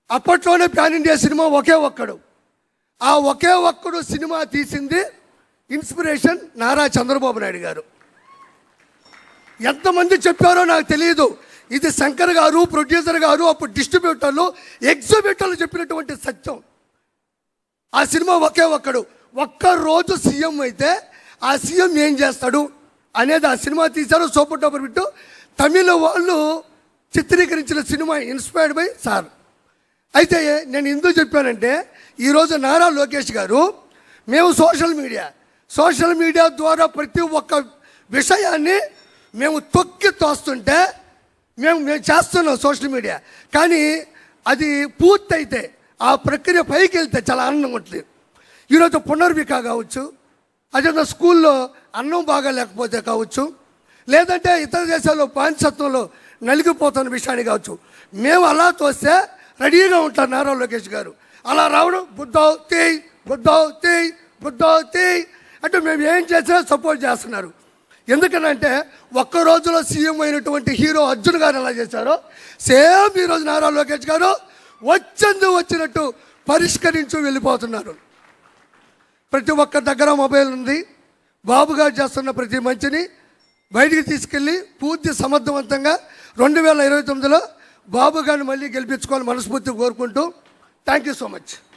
అప్పట్లోనే pan India cinema ఒకే ఒక్కడు. ఆ ఒకే ఒక్కడు సినిమా తీసింది ఇన్స్పిరేషన్ నారా చంద్రబాబు నాయుడు గారు. ఎంతమంది చెప్పారో నాకు తెలియదు. ఇది శంకర్ గారు, ప్రొడ్యూసర్ గారు, అప్పుడు డిస్ట్రిబ్యూటర్లు, ఎగ్జిబ్యూటర్లు చెప్పినటువంటి సత్యం. ఆ సినిమా ఒకే ఒక్కడు. ఒక్కరోజు సీఎం అయితే ఆ సీఎం ఏం చేస్తాడు అనేది ఆ సినిమా తీశారు. Super duper hit. తమిళ వాళ్ళు చిత్రీకరించిన సినిమా ఇన్స్పైర్డ్ బై సార్. అయితే నేను ఎందుకు చెప్పానంటే, ఈరోజు నారా లోకేష్ గారు, మేము సోషల్ మీడియా ద్వారా ప్రతి ఒక్క విషయాన్ని మేము తొక్కి తోస్తుంటే మేము చేస్తున్నాం సోషల్ మీడియా. కానీ అది పూర్తయితే, ఆ ప్రక్రియ పైకి వెళ్తే చాలా ఆనందంగా ఉంటుంది. ఈరోజు పునర్విక కావచ్చు, అదే స్కూల్లో అన్నం బాగా లేకపోతే కావచ్చు, లేదంటే ఇతర దేశాల్లో బానిసత్వంలో నలిగిపోతున్న విషయాన్ని కావచ్చు, మేము అలా తోస్తే రెడీగా ఉంటారు నారా లోకేష్ గారు. అలా రావడం బుద్ధావ్ తేయ్ అంటే మేము ఏం చేసినా సపోర్ట్ చేస్తున్నారు. ఎందుకనంటే ఒక్క రోజులో సీఎం అయినటువంటి హీరో అర్జున్ గారు ఎలా చేశారో, సేమ్ ఈరోజు నారా లోకేష్ గారు వచ్చినట్టు పరిష్కరించు వెళ్ళిపోతున్నారు. ప్రతి ఒక్క దగ్గర మొబైల్ ఉంది. బాబు గారు చేస్తున్న ప్రతి మంచిని బయటికి తీసుకెళ్ళి పూర్తి సమర్థవంతంగా 2029లో బాబు గారిని మళ్ళీ గెలిపించుకోవాలని మనస్ఫూర్తిగా కోరుకుంటూ, థ్యాంక్ యూ సో మచ్.